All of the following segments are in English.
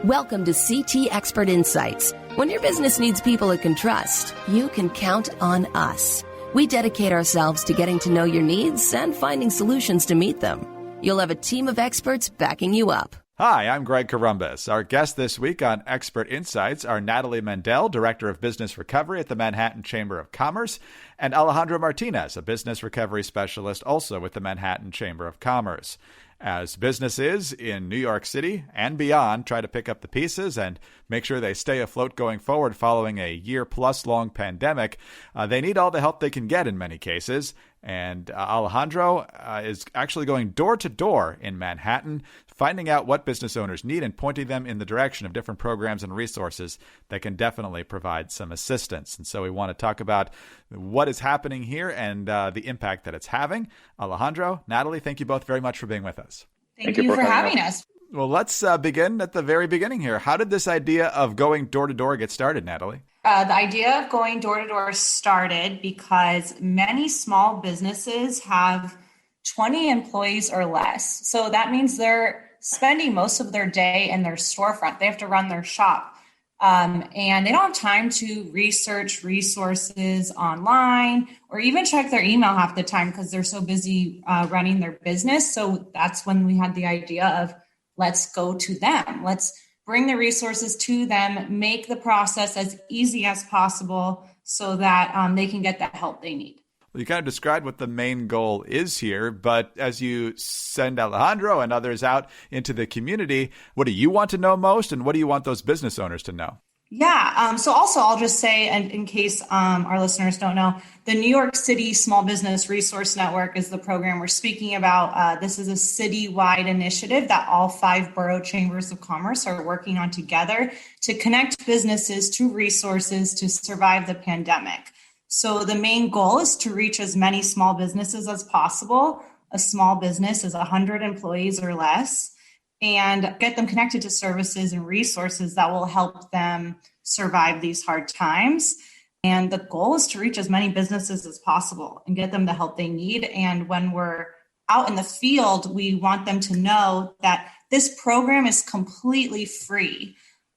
Welcome to CT Expert Insights. When your business needs people it can trust, you can count on us. We dedicate ourselves to getting to know your needs and finding solutions to meet them. You'll have a team of experts backing you up. Hi, I'm Greg Corombos. Our guests this week on Expert Insights are Natalie Mendel, Director of Business Recovery at the Manhattan Chamber of Commerce, and Alejandro Martinez, a business recovery specialist also with the Manhattan Chamber of Commerce. As businesses in New York City and beyond try to pick up the pieces and make sure they stay afloat going forward following a year-plus long pandemic, they need all the help they can get in many cases. And Alejandro is actually going door to door in Manhattan, finding out what business owners need and pointing them in the direction of different programs and resources that can definitely provide some assistance. And so we want to talk about what is happening here and the impact that it's having. Alejandro, Natalie, thank you both very much for being with us. Thank you for having us. Well, let's begin at the very beginning here. How did this idea of going door to door get started, Natalie? The idea of going door to door started because many small businesses have 20 employees or less. So that means they're spending most of their day in their storefront. They have to run their shop. And they don't have time to research resources online or even check their email half the time because they're so busy running their business. So that's when we had the idea of let's go to them. Let's bring the resources to them, make the process as easy as possible so that they can get that help they need. Well, you kind of described what the main goal is here, but as you send Alejandro and others out into the community, what do you want to know most and what do you want those business owners to know? Yeah. So also I'll just say, and in case our listeners don't know, the New York City Small Business Resource Network is the program we're speaking about. This is a citywide initiative that all 5 borough chambers of commerce are working on together to connect businesses to resources to survive the pandemic. So the main goal is to reach as many small businesses as possible. A small business is 100 employees or less, and get them connected to services and resources that will help them survive these hard times. And the goal is to reach as many businesses as possible and get them the help they need. And when we're out in the field, we want them to know that this program is completely free.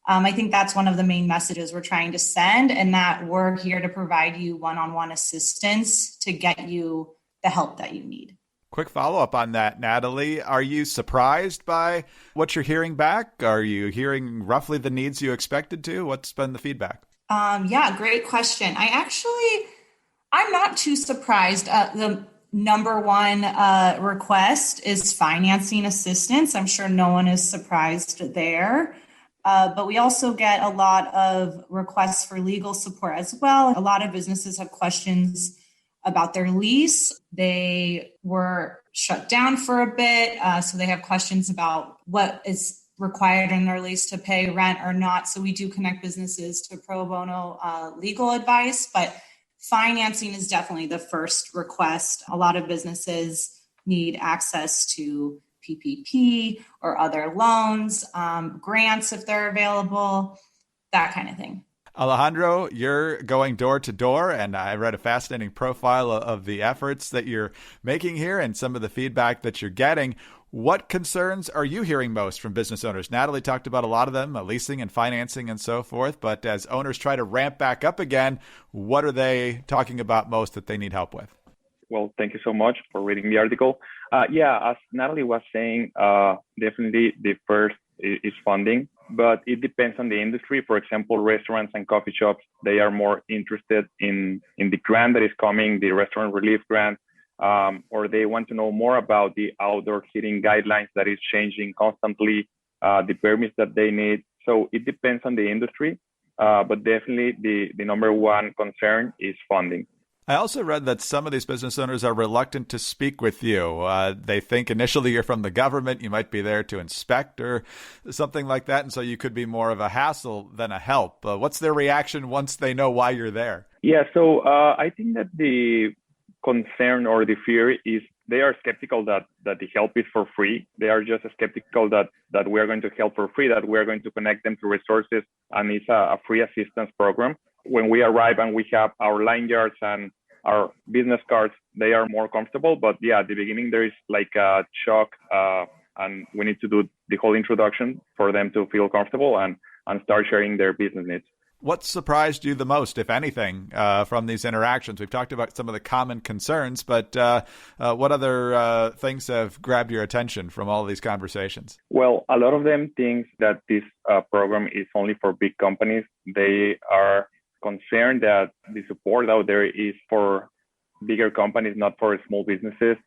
I think that's one of the main messages we're trying to send, and that we're here to provide you one-on-one assistance to get you the help that you need. Quick follow-up on that, Natalie. Are you surprised by what you're hearing back? Are you hearing roughly the needs you expected to? What's been the feedback? Yeah, great question. I'm not too surprised. The number one request is financing assistance. I'm sure no one is surprised there. But we also get a lot of requests for legal support as well. A lot of businesses have questions about their lease. They were shut down for a bit, so they have questions about what is required in their lease to pay rent or not. So we do connect businesses to pro bono legal advice, but financing is definitely the first request. A lot of businesses need access to PPP or other loans, grants if they're available, that kind of thing. Alejandro, you're going door to door, and I read a fascinating profile of the efforts that you're making here and some of the feedback that you're getting. What concerns are you hearing most from business owners? Natalie talked about a lot of them, leasing and financing and so forth, but as owners try to ramp back up again, what are they talking about most that they need help with? Well, thank you so much for reading the article. As Natalie was saying, definitely the first is funding, but it depends on the industry. For example, restaurants and coffee shops, they are more interested in the grant that is coming, the restaurant relief grant, or they want to know more about the outdoor heating guidelines that is changing constantly, the permits that they need. So it depends on the industry, but definitely the number one concern is funding. I also read that some of these business owners are reluctant to speak with you. They think initially you're from the government, you might be there to inspect or something like that, and so you could be more of a hassle than a help. What's their reaction once they know why you're there? Yeah, so I think that the concern or the fear is they are skeptical that the help is for free. They are just skeptical that we're going to help for free, that we're going to connect them to resources, and it's a free assistance program. When we arrive and we have our line yards and our business cards, they are more comfortable. But yeah, at the beginning, there is like a shock and we need to do the whole introduction for them to feel comfortable and start sharing their business needs. What surprised you the most, if anything, from these interactions? We've talked about some of the common concerns, but what other things have grabbed your attention from all of these conversations? Well, a lot of them think that this program is only for big companies. They are concerned that the support out there is for bigger companies, not for small businesses.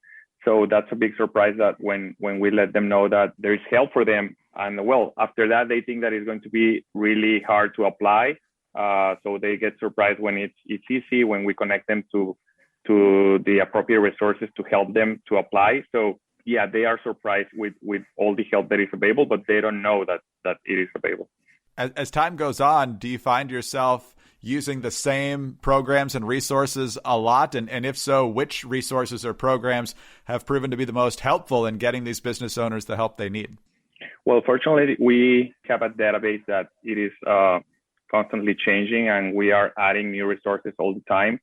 So that's a big surprise that when we let them know that there is help for them. And well, after that, they think that it's going to be really hard to apply. So they get surprised when it's easy, when we connect them to the appropriate resources to help them to apply. So yeah, they are surprised with all the help that is available, but they don't know that it is available. As time goes on, do you find yourself using the same programs and resources a lot? And if so, which resources or programs have proven to be the most helpful in getting these business owners the help they need? Well, fortunately, we have a database that it is constantly changing, and we are adding new resources all the time.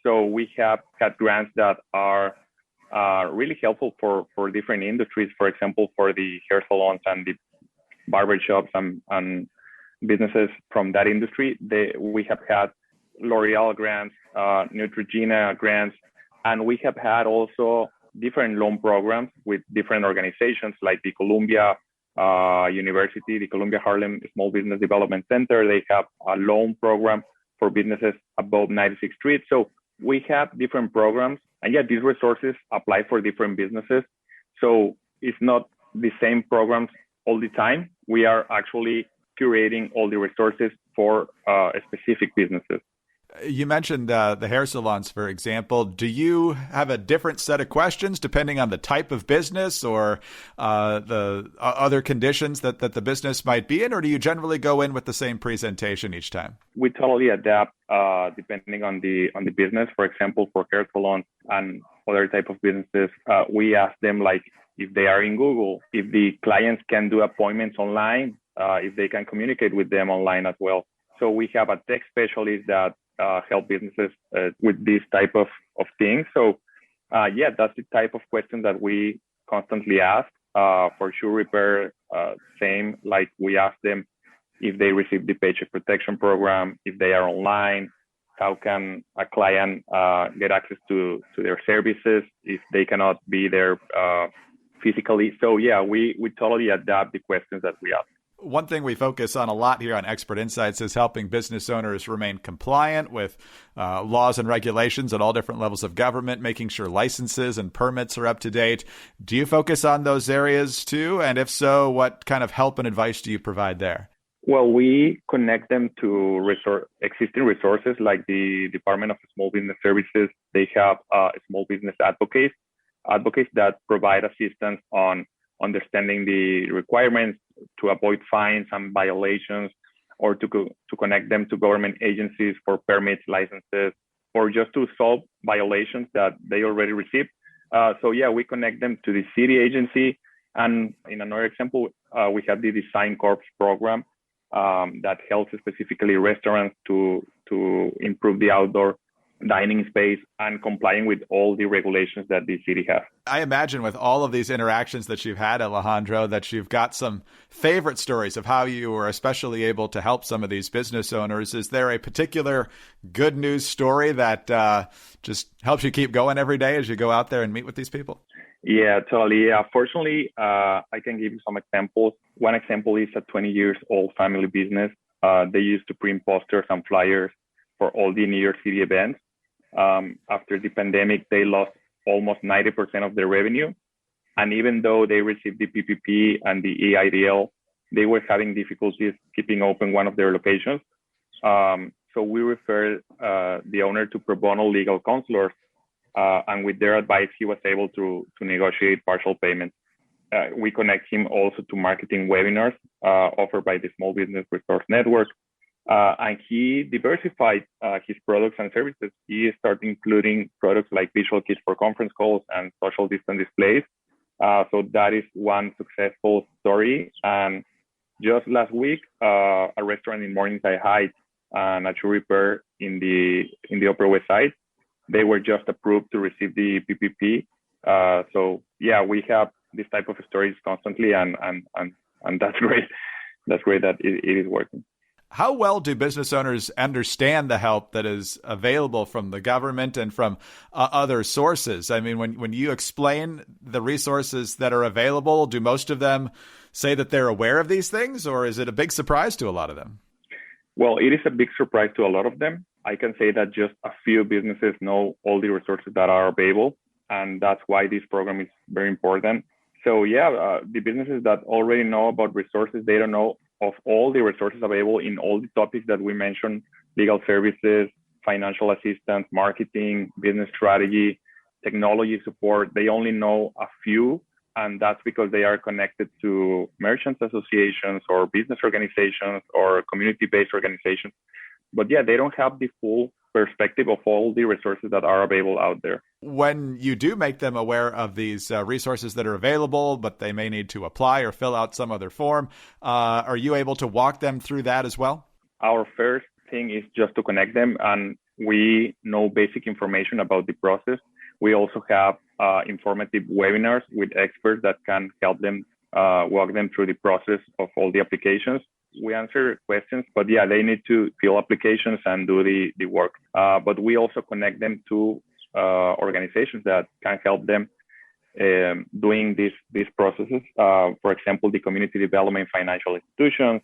So we have had grants that are really helpful for different industries. For example, for the hair salons and the barbershops and businesses from that industry, we have had L'Oreal grants, Neutrogena grants, and we have had also different loan programs with different organizations like the Columbia University, the Columbia Harlem Small Business Development Center. They have a loan program for businesses above 96th Street. So we have different programs, and yet these resources apply for different businesses. So it's not the same programs all the time. We are actually curating all the resources for specific businesses. You mentioned the hair salons, for example. Do you have a different set of questions depending on the type of business or the other conditions that the business might be in, or do you generally go in with the same presentation each time? We totally adapt depending on the business. For example, for hair salons and other type of businesses, we ask them like if they are in Google, if the clients can do appointments online, if they can communicate with them online as well. So we have a tech specialist that help businesses with this type of things. So yeah, that's the type of question that we constantly ask. For shoe repair, same, like we ask them if they receive the Paycheck Protection Program, if they are online, how can a client get access to their services if they cannot be there physically. So yeah, we totally adapt the questions that we ask. One thing we focus on a lot here on Expert Insights is helping business owners remain compliant with laws and regulations at all different levels of government, making sure licenses and permits are up to date. Do you focus on those areas too? And if so, what kind of help and advice do you provide there? Well, we connect them to existing resources like the Department of Small Business Services. They have small business advocates that provide assistance on understanding the requirements to avoid fines and violations, or to connect them to government agencies for permits, licenses, or just to solve violations that they already received. So yeah, we connect them to the city agency. And in another example, we have the Design Corps program that helps specifically restaurants to improve the outdoor dining space and complying with all the regulations that the city has. I imagine with all of these interactions that you've had, Alejandro, that you've got some favorite stories of how you were especially able to help some of these business owners. Is there a particular good news story that just helps you keep going every day as you go out there and meet with these people? Yeah, totally. Fortunately, I can give you some examples. One example is a 20-year-old family business. They used to print posters and flyers for all the New York City events. After the pandemic, they lost almost 90% of their revenue. And even though they received the PPP and the EIDL, they were having difficulties keeping open one of their locations. So we referred the owner to pro bono legal counselors. And with their advice, he was able to negotiate partial payments. We connect him also to marketing webinars offered by the Small Business Resource Network. And he diversified his products and services. He started including products like visual kits for conference calls and social distance displays. So that is one successful story. And just last week, a restaurant in Morningside Heights and a shoe repair in the Upper West Side, they were just approved to receive the PPP. So yeah, we have this type of stories constantly, and that's great. That's great that it is working. How well do business owners understand the help that is available from the government and from other sources? I mean, when you explain the resources that are available, do most of them say that they're aware of these things, or is it a big surprise to a lot of them? Well, it is a big surprise to a lot of them. I can say that just a few businesses know all the resources that are available, and that's why this program is very important. So the businesses that already know about resources, they don't know of all the resources available in all the topics that we mentioned: legal services, financial assistance, marketing, business strategy, technology support. They only know a few, and that's because they are connected to merchants associations or business organizations or community-based organizations. But they don't have the full perspective of all the resources that are available out there. When you do make them aware of these resources that are available, but they may need to apply or fill out some other form, are you able to walk them through that as well? Our first thing is just to connect them, and we know basic information about the process. We also have informative webinars with experts that can help them walk them through the process of all the applications. We answer questions, but they need to fill applications and do the work. But we also connect them to organizations that can help them doing these processes. For example, the Community Development Financial Institutions,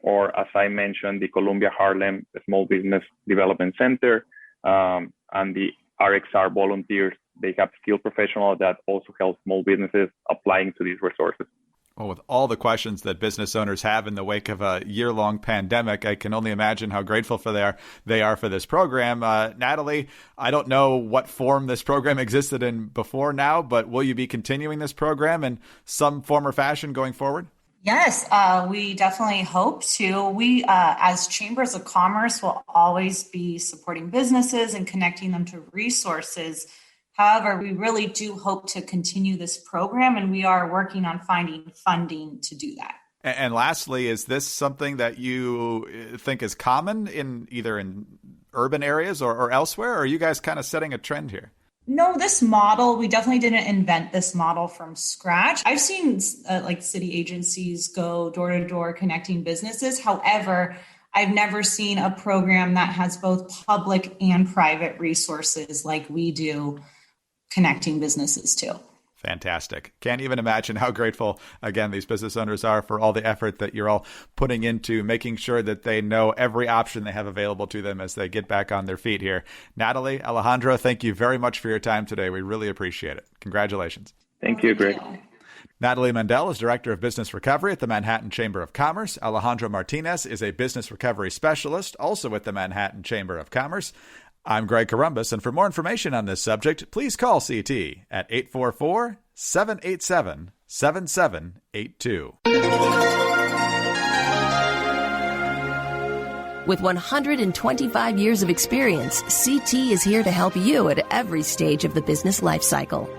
or as I mentioned, the Columbia Harlem Small Business Development Center, and the RXR volunteers. They have skilled professionals that also help small businesses applying to these resources. Well, with all the questions that business owners have in the wake of a year-long pandemic, I can only imagine how grateful they are for this program. Natalie, I don't know what form this program existed in before now, but will you be continuing this program in some form or fashion going forward? Yes, we definitely hope to. We, as chambers of commerce, will always be supporting businesses and connecting them to resources. However, we really do hope to continue this program, and we are working on finding funding to do that. And lastly, is this something that you think is common in either in urban areas or elsewhere? Or are you guys kind of setting a trend here? No, this model, we definitely didn't invent this model from scratch. I've seen like city agencies go door to door connecting businesses. However, I've never seen a program that has both public and private resources like we do connecting businesses too. Fantastic. Can't even imagine how grateful, again, these business owners are for all the effort that you're all putting into making sure that they know every option they have available to them as they get back on their feet here. Natalie, Alejandro, thank you very much for your time today. We really appreciate it. Congratulations. Thank you, Greg. Natalie Mendel is Director of Business Recovery at the Manhattan Chamber of Commerce. Alejandro Martinez is a Business Recovery Specialist, also with the Manhattan Chamber of Commerce. I'm Greg Columbus, and for more information on this subject, please call CT at 844-787-7782. With 125 years of experience, CT is here to help you at every stage of the business life cycle.